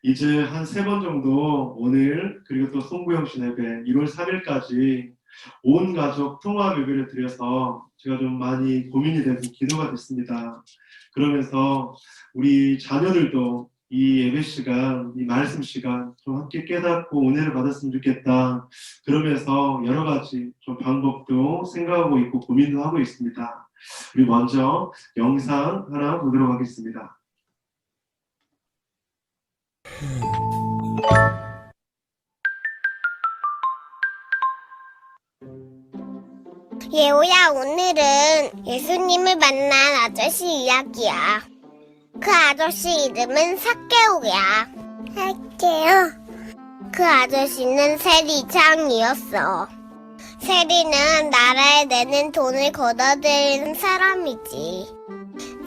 이제 한 3번 정도 오늘 그리고 또 송구영신 예배 1월 3일까지 온 가족 통합 예배를 드려서 제가 좀 많이 고민이 되고 기도가 됐습니다. 그러면서 우리 자녀들도 이 예배 시간, 이 말씀 시간 좀 함께 깨닫고 은혜를 받았으면 좋겠다. 그러면서 여러 가지 좀 방법도 생각하고 있고 고민도 하고 있습니다. 우리 먼저 영상 하나 보도록 하겠습니다. 예호야, 오늘은 예수님을 만난 아저씨 이야기야. 그 아저씨 이름은 삭개오야. 삭개오? 그 아저씨는 세리장이었어. 세리는 나라에 내는 돈을 걷어들이는 사람이지.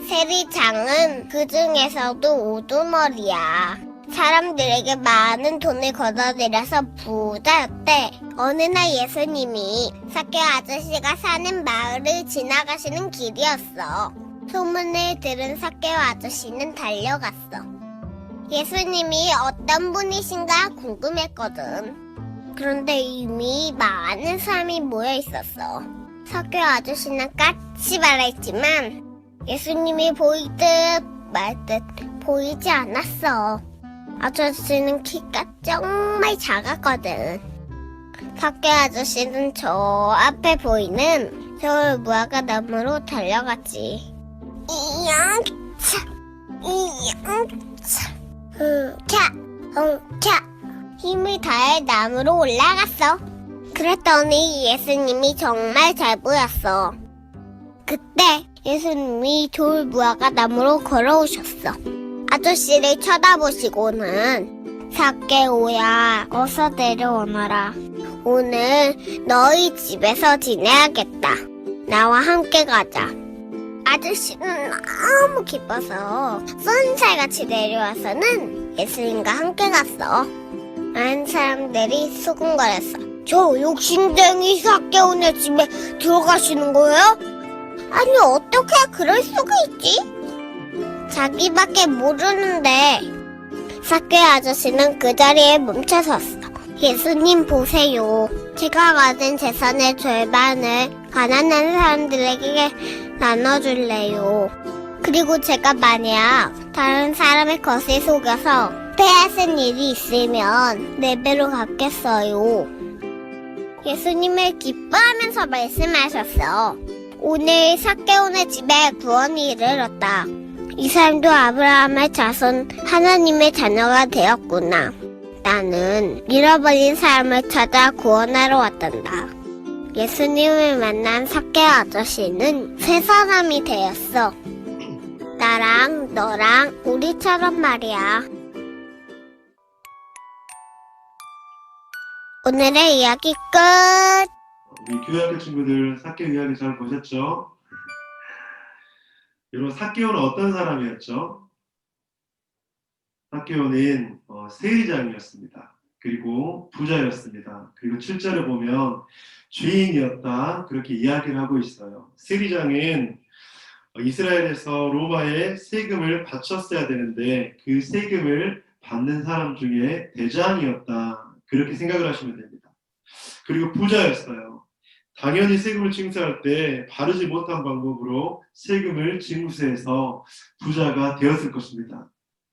세리장은 그 중에서도 우두머리야. 사람들에게 많은 돈을 걷어들여서 부자였대. 어느 날 예수님이 삭개오 아저씨가 사는 마을을 지나가시는 길이었어. 소문을 들은 삭개오 아저씨는 달려갔어. 예수님이 어떤 분이신가 궁금했거든. 그런데 이미 많은 사람이 모여 있었어. 삭개오 아저씨는 까치발했지만 예수님이 보이듯 말듯 보이지 않았어. 아저씨는 키가 정말 작았거든. 삭개오 아저씨는 저 앞에 보이는 서울 무화과 나무로 달려갔지. 이양차, 이양차, 차, 힘을 다해 나무로 올라갔어. 그랬더니 예수님이 정말 잘 보였어. 그때 예수님이 돌 무화과 나무로 걸어오셨어. 아저씨를 쳐다보시고는 삭개오야, 어서 내려오너라. 오늘 너희 집에서 지내야겠다. 나와 함께 가자. 아저씨는 너무 기뻐서 쏜살같이 내려와서는 예수님과 함께 갔어. 많은 사람들이 수군거렸어. 저 욕심쟁이 삭개오네 집에 들어가시는 거예요? 아니, 어떻게 그럴 수가 있지? 자기밖에 모르는데. 삭개오 아저씨는 그 자리에 멈춰섰어. 예수님 보세요. 제가 가진 재산의 절반을 가난한 사람들에게 나눠줄래요. 그리고 제가 만약 다른 사람의 것을 속여서 빼앗은 일이 있으면 4배로 갚겠어요. 예수님을 기뻐하면서 말씀하셨어. 오늘 삭개오네 집에 구원이 이르렀다. 이 사람도 아브라함의 자손 하나님의 자녀가 되었구나. 나는 잃어버린 사람을 찾아 구원하러 왔단다. 예수님을 만난 삭개오 아저씨는 새 사람이 되었어. 나랑 너랑 우리처럼 말이야. 오늘의 이야기 끝. 우리 교회학교 친구들 삭개오 이야기 잘 보셨죠? 여러분, 삭개오는 어떤 사람이었죠? 삭개오는 세리장이었습니다. 그리고 부자였습니다. 그리고 7절에 보면 죄인이었다, 그렇게 이야기를 하고 있어요. 세리장은 이스라엘에서 로마에 세금을 바쳤어야 되는데 그 세금을 받는 사람 중에 대장이었다, 그렇게 생각을 하시면 됩니다. 그리고 부자였어요. 당연히 세금을 징수할 때 바르지 못한 방법으로 세금을 징수해서 부자가 되었을 것입니다.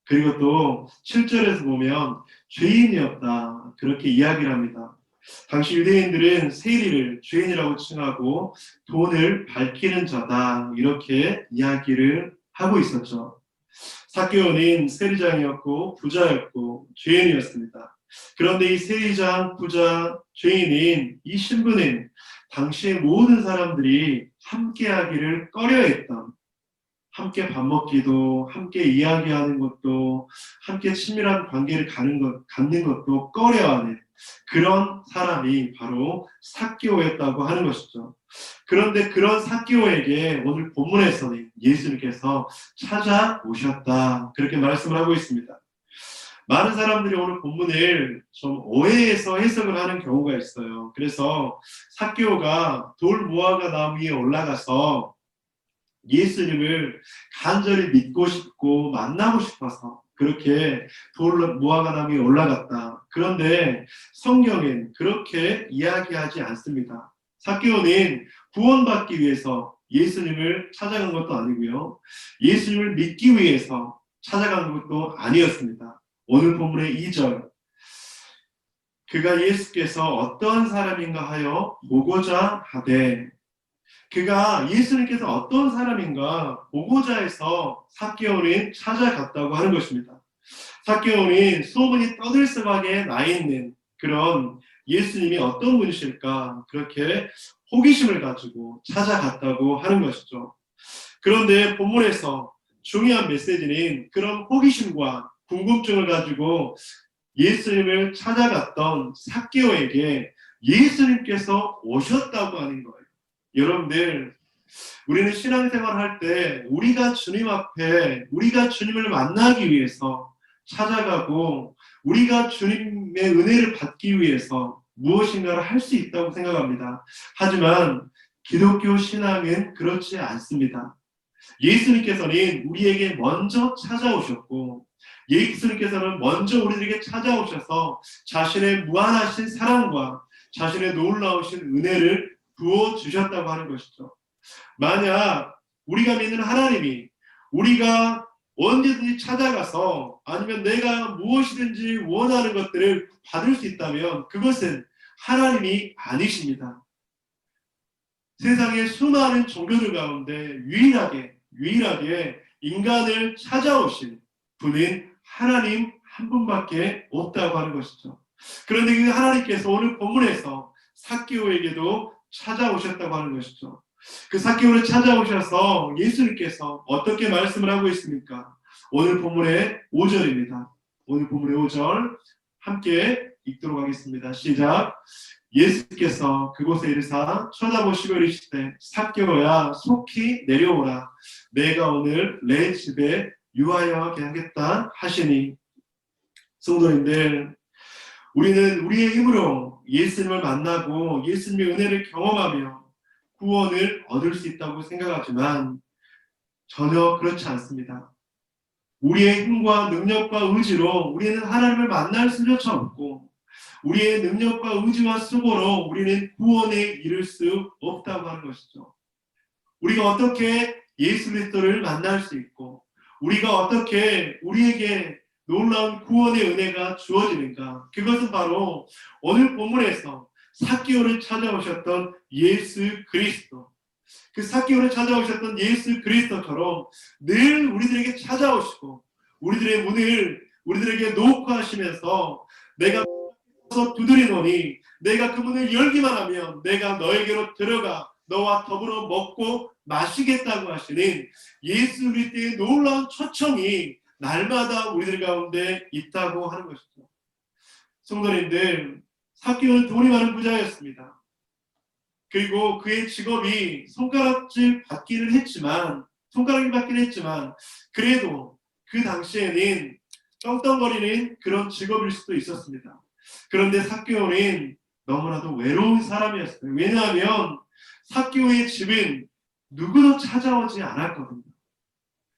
그리고 또 7절에서 보면 죄인이었다, 그렇게 이야기를 합니다. 당시 유대인들은 세리를 죄인이라고 칭하고 돈을 밝히는 자다, 이렇게 이야기를 하고 있었죠. 삭개오는 세리장이었고 부자였고 죄인이었습니다. 그런데 이 세리장, 부자, 죄인인 이 신분은 당시의 모든 사람들이 함께하기를 꺼려했던, 함께 밥 먹기도, 함께 이야기하는 것도, 함께 친밀한 관계를 갖는 것도 꺼려하는 그런 사람이 바로 삭개오였다고 하는 것이죠. 그런데 그런 삭개오에게 오늘 본문에서는 예수님께서 찾아오셨다, 그렇게 말씀을 하고 있습니다. 많은 사람들이 오늘 본문을 좀 오해해서 해석을 하는 경우가 있어요. 그래서 삭개오가 돌 무화과 나무 위에 올라가서 예수님을 간절히 믿고 싶고 만나고 싶어서 그렇게 돌 무화과나무에 올라갔다. 그런데 성경엔 그렇게 이야기하지 않습니다. 삭개오는 구원받기 위해서 예수님을 찾아간 것도 아니고요. 예수님을 믿기 위해서 찾아간 것도 아니었습니다. 오늘 본문의 2절, 그가 예수께서 어떠한 사람인가 하여 보고자 하되, 그가 예수님께서 어떤 사람인가 보고자 해서 삭개오는 찾아갔다고 하는 것입니다. 삭개오는 소문이 떠들썩하게 나 있는 그런 예수님이 어떤 분이실까 그렇게 호기심을 가지고 찾아갔다고 하는 것이죠. 그런데 본문에서 중요한 메시지는 그런 호기심과 궁금증을 가지고 예수님을 찾아갔던 삭개오에게 예수님께서 오셨다고 하는 거예요. 여러분들, 우리는 신앙생활을 할 때 우리가 주님 앞에 우리가 주님을 만나기 위해서 찾아가고 우리가 주님의 은혜를 받기 위해서 무엇인가를 할 수 있다고 생각합니다. 하지만 기독교 신앙은 그렇지 않습니다. 예수님께서는 우리에게 먼저 찾아오셨고 예수님께서는 먼저 우리들에게 찾아오셔서 자신의 무한하신 사랑과 자신의 놀라우신 은혜를 부어주셨다고 하는 것이죠. 만약 우리가 믿는 하나님이 우리가 언제든지 찾아가서 아니면 내가 무엇이든지 원하는 것들을 받을 수 있다면 그것은 하나님이 아니십니다. 세상의 수많은 종교들 가운데 유일하게 인간을 찾아오신 분은 하나님 한 분밖에 없다고 하는 것이죠. 그런데 그 하나님께서 오늘 본문에서 삭개오에게도 찾아오셨다고 하는 것이죠. 그 삭개오를 찾아오셔서 예수님께서 어떻게 말씀을 하고 있습니까? 오늘 본문의 5절입니다. 오늘 본문의 5절 함께 읽도록 하겠습니다. 시작. 예수께서 그곳에 이르사 쳐다보시고 이르시되 삭개오야 속히 내려오라. 내가 오늘 내 집에 유하여게 하겠다 하시니. 성도님들, 우리는 우리의 힘으로 예수님을 만나고 예수님의 은혜를 경험하며 구원을 얻을 수 있다고 생각하지만 전혀 그렇지 않습니다. 우리의 힘과 능력과 의지로 우리는 하나님을 만날 수조차 없고 우리의 능력과 의지와 수고로 우리는 구원에 이를 수 없다고 하는 것이죠. 우리가 어떻게 예수 그리스도를 만날 수 있고 우리가 어떻게 우리에게 놀라운 구원의 은혜가 주어지는가? 그것은 바로 오늘 본문에서 삭개오를 찾아오셨던 예수 그리스도, 그 삭개오를 찾아오셨던 예수 그리스도처럼 늘 우리들에게 찾아오시고 우리들의 문을 우리들에게 노크하시면서 내가 두드리노니 내가 그 문을 열기만 하면 내가 너에게로 들어가 너와 더불어 먹고 마시겠다고 하시는 예수 그리스도의 놀라운 초청이 날마다 우리들 가운데 있다고 하는 것이죠. 성도님들, 삭개오는 돈이 많은 부자였습니다. 그리고 그의 직업이 손가락질 받기는 했지만 그래도 그 당시에는 떵떵거리는 그런 직업일 수도 있었습니다. 그런데 삭개오는 너무나도 외로운 사람이었어요. 왜냐하면 삭개오의 집은 누구도 찾아오지 않았거든요.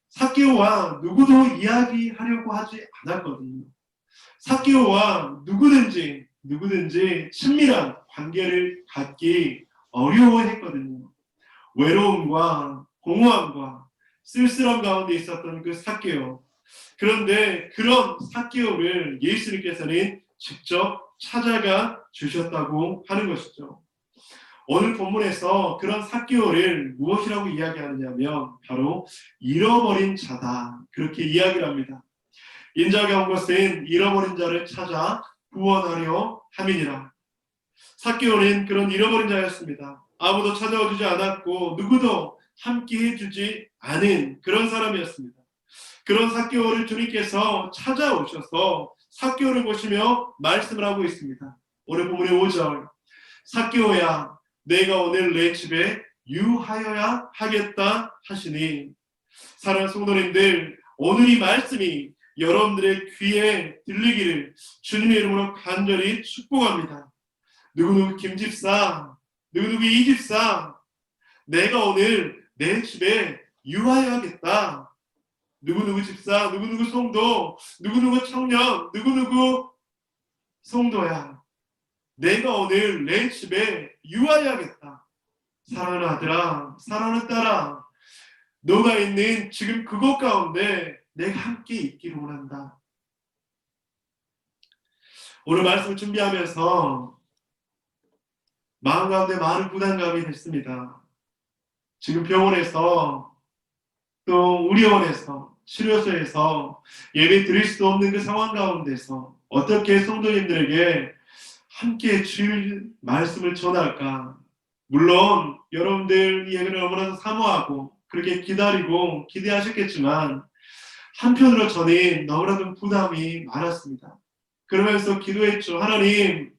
삭개오와 누구도 이야기하려고 하지 않았거든요. 삭개오와 누구든지 친밀한 관계를 갖기 어려워했거든요. 외로움과 공허함과 쓸쓸함 가운데 있었던 그 삭개오. 그런데 그런 삭개오를 예수님께서는 직접 찾아가 주셨다고 하는 것이죠. 오늘 본문에서 그런 삭개오를 무엇이라고 이야기하느냐면 바로 잃어버린 자다, 그렇게 이야기를 합니다. 인자가 온 것은 잃어버린 자를 찾아 구원하려 함이니라. 삭개오는 그런 잃어버린 자였습니다. 아무도 찾아와 주지 않았고 누구도 함께해 주지 않은 그런 사람이었습니다. 그런 삭개오를 주님께서 찾아오셔서 삭개오를 보시며 말씀을 하고 있습니다. 오늘 본문의 5절, 삭개오야 내가 오늘 내 집에 유하여야 하겠다 하시니. 사랑하는 성도님들, 오늘 이 말씀이 여러분들의 귀에 들리기를 주님의 이름으로 간절히 축복합니다. 누구누구 김집사, 누구누구 이집사, 내가 오늘 내 집에 유하여야겠다. 누구누구 집사, 누구누구 성도, 누구누구 청년, 누구누구 성도야. 내가 오늘 내 집에 유하여야겠다. 사랑하는 아들아, 사랑하는 딸아, 너가 있는 지금 그곳 가운데 내가 함께 있기를 원한다. 오늘 말씀을 준비하면서 마음 가운데 많은 부담감이 됐습니다. 지금 병원에서 또 의료원에서 치료소에서 예배 드릴 수도 없는 그 상황 가운데서 어떻게 성도님들에게 함께 주일 말씀을 전할까? 물론 여러분들 이 예배를 너무나도 사모하고 그렇게 기다리고 기대하셨겠지만 한편으로 저는 너무나도 부담이 많았습니다. 그러면서 기도했죠. 하나님,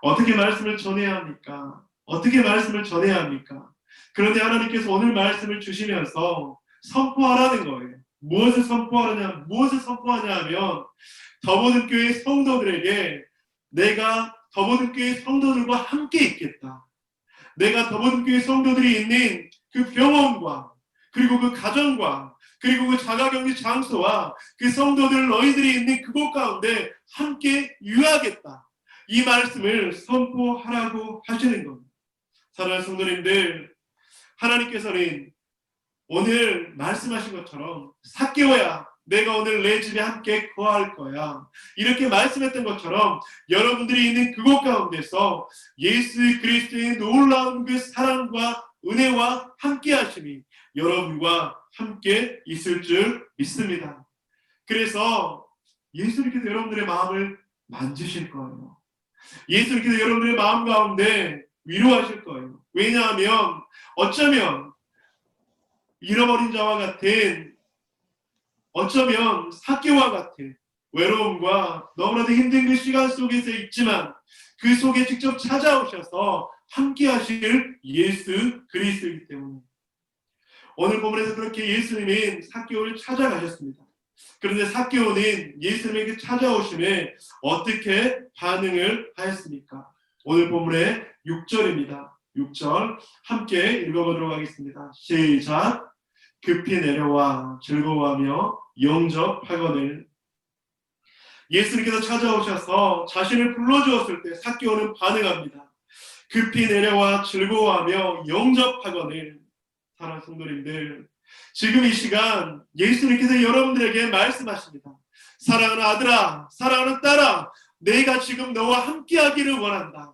어떻게 말씀을 전해야 합니까? 어떻게 말씀을 전해야 합니까? 그런데 하나님께서 오늘 말씀을 주시면서 선포하라는 거예요. 무엇을 선포하느냐? 무엇을 선포하냐 하면 더보는 교회 성도들에게 내가 더보는 교회 성도들과 함께 있겠다. 내가 더보는 교회 성도들이 있는 그 병원과 그리고 그 가정과 그리고 그 자가격리 장소와 그 성도들 너희들이 있는 그곳 가운데 함께 유하겠다. 이 말씀을 선포하라고 하시는 겁니다. 사랑하는 성도님들, 하나님께서는 오늘 말씀하신 것처럼 삭개오야, 내가 오늘 내 집에 함께 거할 거야. 이렇게 말씀했던 것처럼 여러분들이 있는 그곳 가운데서 예수 그리스도의 놀라운 그 사랑과 은혜와 함께 하심이 여러분과 함께 있을 줄 믿습니다. 그래서 예수님께서 여러분들의 마음을 만지실 거예요. 예수님께서 여러분들의 마음 가운데 위로하실 거예요. 왜냐하면 어쩌면 잃어버린 자와 같은, 어쩌면 삭개와 같은 외로움과 너무나도 힘든 그 시간 속에서 있지만 그 속에 직접 찾아오셔서 함께 하실 예수 그리스도이기 때문에 오늘 본문에서 그렇게 예수님은 삭개오를 찾아가셨습니다. 그런데 삭개오는 예수님에게 찾아오심에 어떻게 반응을 하였습니까? 오늘 본문의 6절입니다. 6절 함께 읽어보도록 하겠습니다. 시작. 급히 내려와 즐거워하며 영접하거늘. 예수님께서 찾아오셔서 자신을 불러주었을 때 삭개오는 반응합니다. 급히 내려와 즐거워하며 영접하거늘. 사랑하는 성도님들, 지금 이 시간 예수님께서 여러분들에게 말씀하십니다. 사랑하는 아들아, 사랑하는 딸아, 내가 지금 너와 함께하기를 원한다.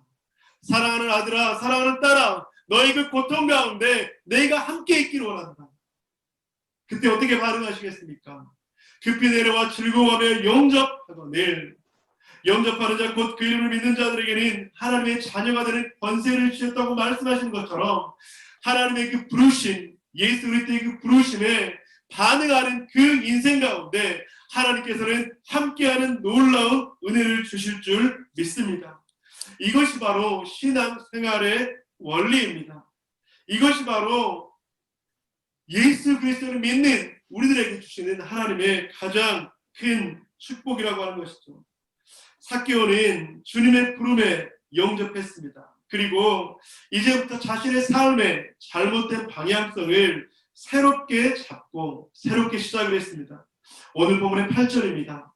사랑하는 아들아, 사랑하는 딸아, 너의 그 고통 가운데 내가 함께 있기를 원한다. 그때 어떻게 반응하시겠습니까? 급히 내려와 즐거워하며 영접하거늘. 영접하는 자 곧 그 이름을 믿는 자들에게는 하나님의 자녀가 되는 권세를 주셨다고 말씀하신 것처럼 하나님의 그 부르심, 예수 그리스도의 그 부르심에 반응하는 그 인생 가운데 하나님께서는 함께하는 놀라운 은혜를 주실 줄 믿습니다. 이것이 바로 신앙생활의 원리입니다. 이것이 바로 예수 그리스도를 믿는 우리들에게 주시는 하나님의 가장 큰 축복이라고 하는 것이죠. 삭개오는 주님의 부름에 영접했습니다. 그리고 이제부터 자신의 삶의 잘못된 방향성을 새롭게 잡고 새롭게 시작을 했습니다. 오늘 본문의 8절입니다.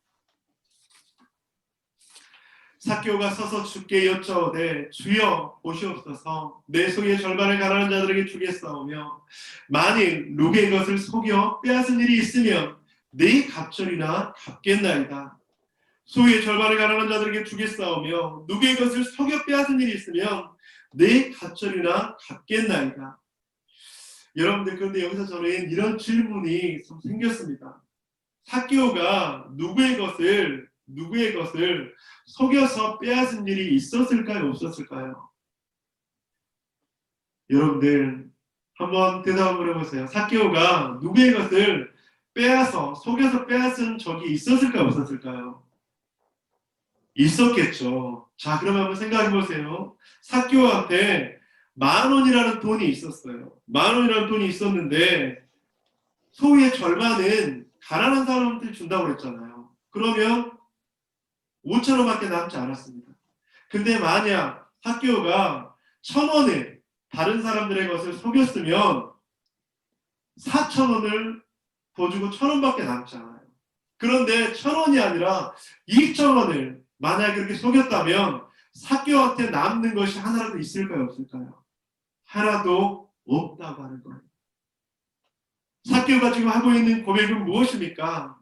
삭개오가 서서 주께 여짜오되 주여 보시옵소서, 내 소유의 절반을 가난한 자들에게 주겠사오며 만일 누구의 것을 속여 빼앗은 일이 있으면 네 갑절이나 갚겠나이다. 소유의 절반을 가난한 자들에게 주겠사오며 누구의 것을 속여 빼앗은 일이 있으면 네 갑절이나 갚겠나이다. 여러분들, 그런데 여기서 저는 이런 질문이 좀 생겼습니다. 삭개오가 누구의 것을 속여서 빼앗은 일이 있었을까요? 없었을까요? 여러분들 한번 대답을 해보세요. 삭개오가 누구의 것을 속여서 빼앗은 적이 있었을까요? 없었을까요? 있었겠죠. 자, 그러면 한번 생각해 보세요. 삭개오한테 10,000원이라는 돈이 있었어요. 10,000원이라는 돈이 있었는데 소유의 절반은 가난한 사람한테 준다고 그랬잖아요. 그러면 5,000원밖에 남지 않았습니다. 근데 만약 삭개오가 1,000원을 다른 사람들의 것을 속였으면 4,000원을 더 주고 1,000원밖에 남잖아요. 그런데 1,000원이 아니라 2,000원을 만약에 그렇게 속였다면 삭개오한테 남는 것이 하나라도 있을까요, 없을까요? 하나도 없다고 하는 거예요. 삭개오가 지금 하고 있는 고백은 무엇입니까?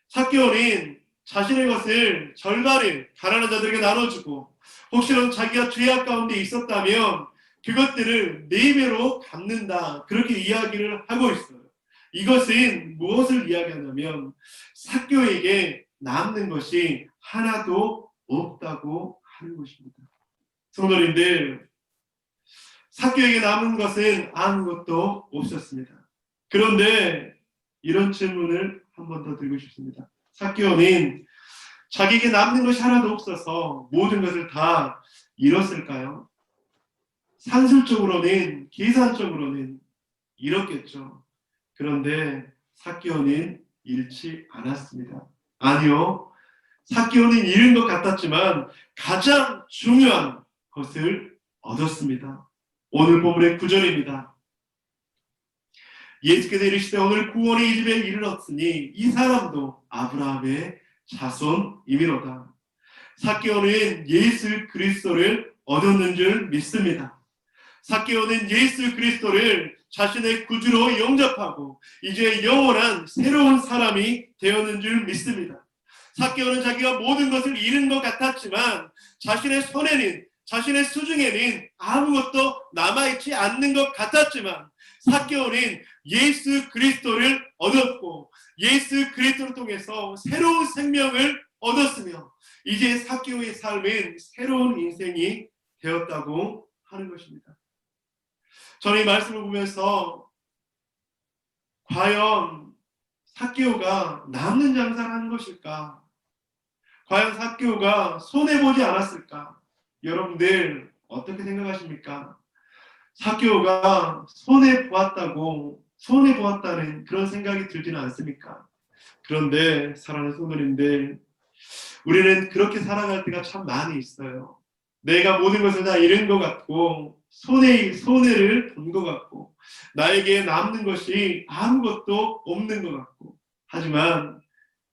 삭개오는 자신의 것을 절반을 가난한 자들에게 나눠주고 혹시라도 자기가 죄악 가운데 있었다면 그것들을 4배로 갚는다. 그렇게 이야기를 하고 있어요. 이것은 무엇을 이야기하냐면 삭개오에게 남는 것이 하나도 없다고 하는 것입니다. 성도님들, 삭개오에게 남은 것은 아무것도 없었습니다. 그런데 이런 질문을 한 번 더 드리고 싶습니다. 삭개오는 자기에게 남는 것이 하나도 없어서 모든 것을 다 잃었을까요? 산술적으로는, 계산적으로는 잃었겠죠. 그런데 삭개오는 잃지 않았습니다. 아니요. 삭개오는 잃은 것 같았지만 가장 중요한 것을 얻었습니다. 오늘 본문의 9절입니다. 예수께서 이르시되 오늘 구원의 이 집에 이르렀으니 이 사람도 아브라함의 자손이미로다. 삭개오는 예수 그리스도를 얻었는 줄 믿습니다. 삭개오는 예수 그리스도를 자신의 구주로 영접하고 이제 영원한 새로운 사람이 되었는 줄 믿습니다. 삭개오는 자기가 모든 것을 잃은 것 같았지만 자신의 손에는, 자신의 수중에는 아무것도 남아있지 않는 것 같았지만 삭개오는 예수 그리스도를 얻었고 예수 그리스도를 통해서 새로운 생명을 얻었으며 이제 삭개오의 삶은 새로운 인생이 되었다고 하는 것입니다. 저는 이 말씀을 보면서 과연 삭개오가 남는 장사를 한 것일까? 과연 삭개오가 손해보지 않았을까? 여러분들 어떻게 생각하십니까? 삭개오가 손해보았다는 그런 생각이 들지는 않습니까? 그런데 사랑하는 성도님들, 우리는 그렇게 살아갈 때가 참 많이 있어요. 내가 모든 것을 다 잃은 것 같고 손해를 본 것 같고 나에게 남는 것이 아무것도 없는 것 같고 하지만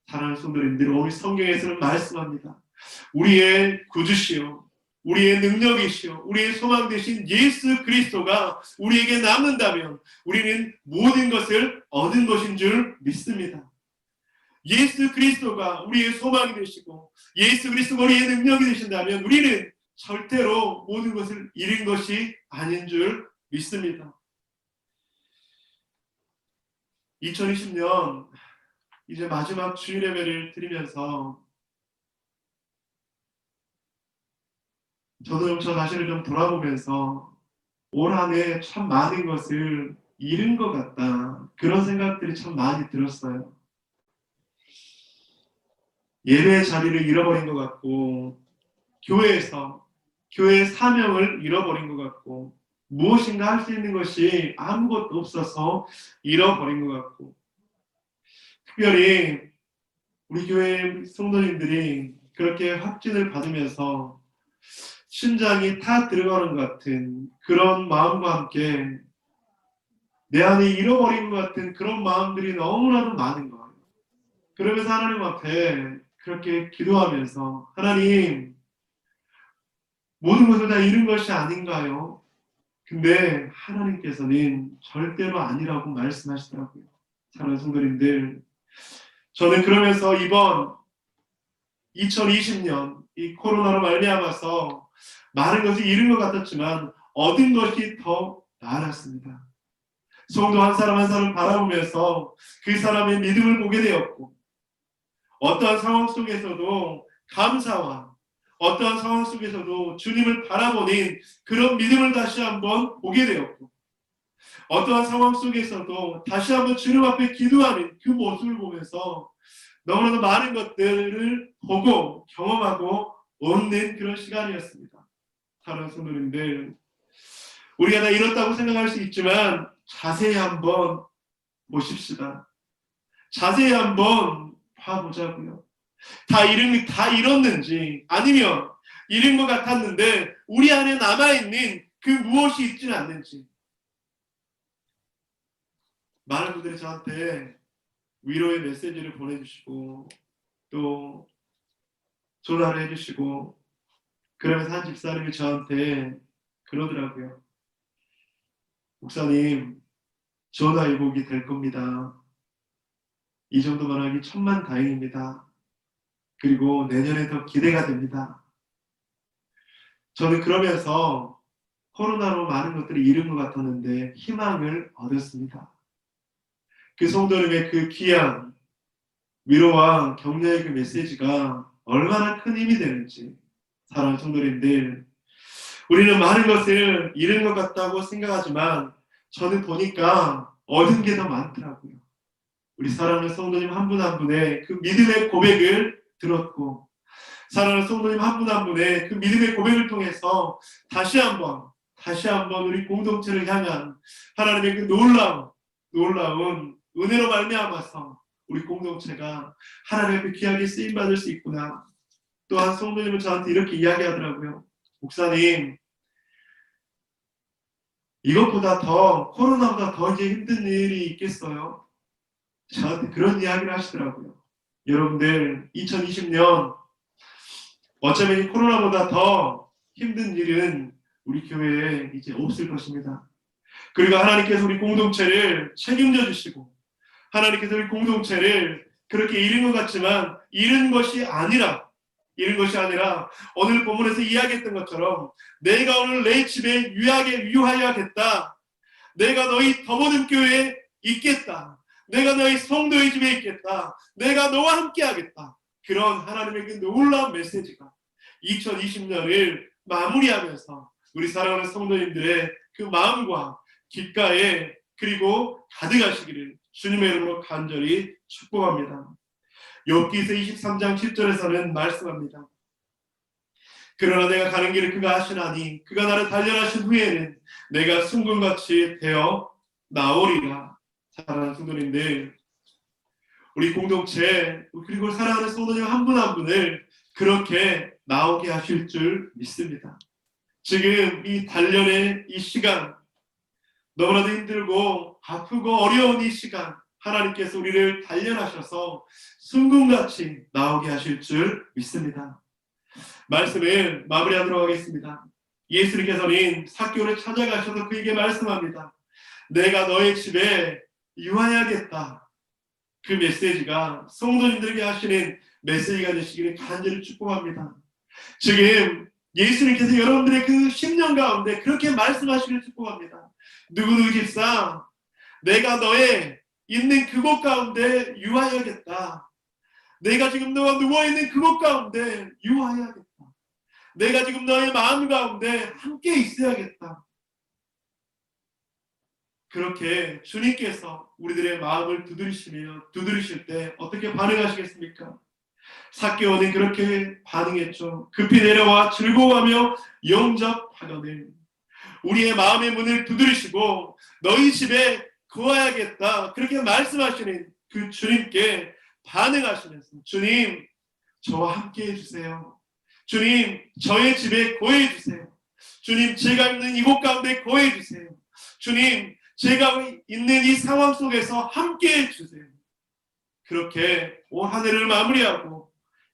사랑하는 성도님들, 오늘 성경에서는 말씀합니다. 우리의 구주시요 우리의 능력이시요 우리의 소망 되신 예수 그리스도가 우리에게 남는다면 우리는 모든 것을 얻은 것인 줄 믿습니다. 예수 그리스도가 우리의 소망이 되시고 예수 그리스도가 우리의 능력이 되신다면 우리는 절대로 모든 것을 잃은 것이 아닌 줄 믿습니다. 2020년 이제 마지막 주일 예배를 드리면서 저도 저 자신을 좀 돌아보면서 올 한 해 참 많은 것을 잃은 것 같다. 그런 생각들이 참 많이 들었어요. 예배의 자리를 잃어버린 것 같고 교회의 사명을 잃어버린 것 같고 무엇인가 할 수 있는 것이 아무것도 없어서 잃어버린 것 같고 특별히 우리 교회 성도님들이 그렇게 확진을 받으면서 심장이 타 들어가는 것 같은 그런 마음과 함께 내 안에 잃어버린 것 같은 그런 마음들이 너무나도 많은 거예요. 그러면서 하나님 앞에 그렇게 기도하면서 하나님 모든 것을 다 잃은 것이 아닌가요? 근데 하나님께서는 절대로 아니라고 말씀하시더라고요. 사랑하는 성도님들, 저는 그러면서 이번 2020년 이 코로나로 말미암아서 많은 것을 잃은 것 같았지만 얻은 것이 더 많았습니다. 성도 한 사람 한 사람 바라보면서 그 사람의 믿음을 보게 되었고 어떠한 상황 속에서도 감사와 어떠한 상황 속에서도 주님을 바라보는 그런 믿음을 다시 한번 보게 되었고 어떠한 상황 속에서도 다시 한번 주님 앞에 기도하는 그 모습을 보면서 너무나도 많은 것들을 보고 경험하고 얻는 그런 시간이었습니다. 사랑하는 성도님들, 우리가 다 이렇다고 생각할 수 있지만 자세히 한번 보십시다. 자세히 한번 봐보자고요. 다 잃었는지 아니면 잃은 것 같았는데 우리 안에 남아있는 그 무엇이 있지는 않는지. 많은 분들이 저한테 위로의 메시지를 보내주시고 또 전화를 해주시고 그러면서 한 집사님이 저한테 그러더라고요. 목사님, 전화위복이 될 겁니다. 이 정도만 하기 천만다행입니다. 그리고 내년에 더 기대가 됩니다. 저는 그러면서 코로나로 많은 것들을 잃은 것 같았는데 희망을 얻었습니다. 그 성도님의 그 귀한 위로와 격려의 그 메시지가 얼마나 큰 힘이 되는지, 사랑하는 성도님들, 우리는 많은 것을 잃은 것 같다고 생각하지만 저는 보니까 얻은 게 더 많더라고요. 우리 사랑하는 성도님 한 분 한 분의 그 믿음의 고백을 들었고, 사랑하는 성도님 한 분 한 분의 그 믿음의 고백을 통해서 다시 한번 우리 공동체를 향한 하나님의 그 놀라운 은혜로 말미암아서 우리 공동체가 하나님의 그 귀하게 쓰임받을 수 있구나. 또한 성도님은 저한테 이렇게 이야기하더라고요. 목사님, 이것보다 더, 코로나보다 더 이제 힘든 일이 있겠어요? 저한테 그런 이야기를 하시더라고요. 여러분들, 2020년, 어쩌면 이 코로나보다 더 힘든 일은 우리 교회에 이제 없을 것입니다. 그리고 하나님께서 우리 공동체를 책임져 주시고, 하나님께서 우리 공동체를 그렇게 잃은 것 같지만, 잃은 것이 아니라 오늘 본문에서 이야기했던 것처럼 내가 오늘 내 집에 유하여야겠다. 내가 너희 더모든 교회에 있겠다. 내가 너희 성도의 집에 있겠다. 내가 너와 함께 하겠다. 그런 하나님의 그 놀라운 메시지가 2020년을 마무리하면서 우리 사랑하는 성도님들의 그 마음과 귓가에 그리고 가득하시기를 주님의 이름으로 간절히 축복합니다. 욥기서 23장 10절에서는 말씀합니다. 그러나 내가 가는 길을 그가 아시나니 그가 나를 단련하신 후에는 내가 순금같이 되어 나오리라. 사랑하는 성도님들, 우리 공동체 그리고 사랑하는 성도님 한 분 한 분을 그렇게 나오게 하실 줄 믿습니다. 지금 이 단련의 이 시간, 너무나도 힘들고 아프고 어려운 이 시간, 하나님께서 우리를 단련하셔서 순금같이 나오게 하실 줄 믿습니다. 말씀을 마무리하도록 하겠습니다. 예수님께서는 삭개오를 찾아가셔서 그에게 말씀합니다. 내가 너의 집에 유하여야겠다. 그 메시지가 성도님들에게 하시는 메시지가 되시기를 간절히 축복합니다. 지금 예수님께서 여러분들의 그 10년 가운데 그렇게 말씀하시기를 축복합니다. 누구누구 집사, 내가 너의 있는 그곳 가운데 유하여야겠다. 내가 지금 너가 누워있는 그곳 가운데 유하여야겠다. 내가 지금 너의 마음 가운데 함께 있어야겠다. 그렇게 주님께서 우리들의 마음을 두드리실 때 어떻게 반응하시겠습니까? 삭개오는 그렇게 반응했죠. 급히 내려와 즐거워하며 영접하거늘 우리의 마음의 문을 두드리시고 너희 집에 거하야겠다. 그렇게 말씀하시는 그 주님께 반응하시면서 주님, 저와 함께 해주세요. 주님, 저의 집에 거해주세요. 주님, 제가 있는 이곳 가운데 거해주세요. 주님, 제가 있는 이 상황 속에서 함께 해주세요. 그렇게 올 한 해를 마무리하고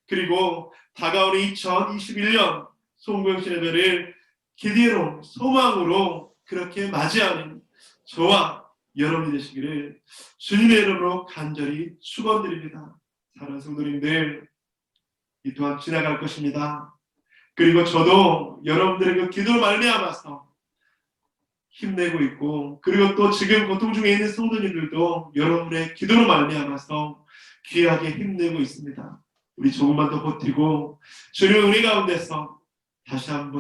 그리고 다가오는 2021년 송구영신 예배를 기대로 소망으로 그렇게 맞이하는 저와 여러분이 되시기를 주님의 이름으로 간절히 축원드립니다. 사랑하는 성도님들, 이 또한 지나갈 것입니다. 그리고 저도 여러분들의 그 기도를 말미암아서 힘내고 있고 그리고 또 지금 고통 중에 있는 성도님들도 여러분의 기도로 말미암아서 귀하게 힘내고 있습니다. 우리 조금만 더 버티고 주님의 은혜 가운데서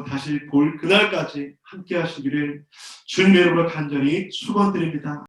다시 볼 그날까지 함께 하시기를 주님의 이름으로 간절히 축원드립니다.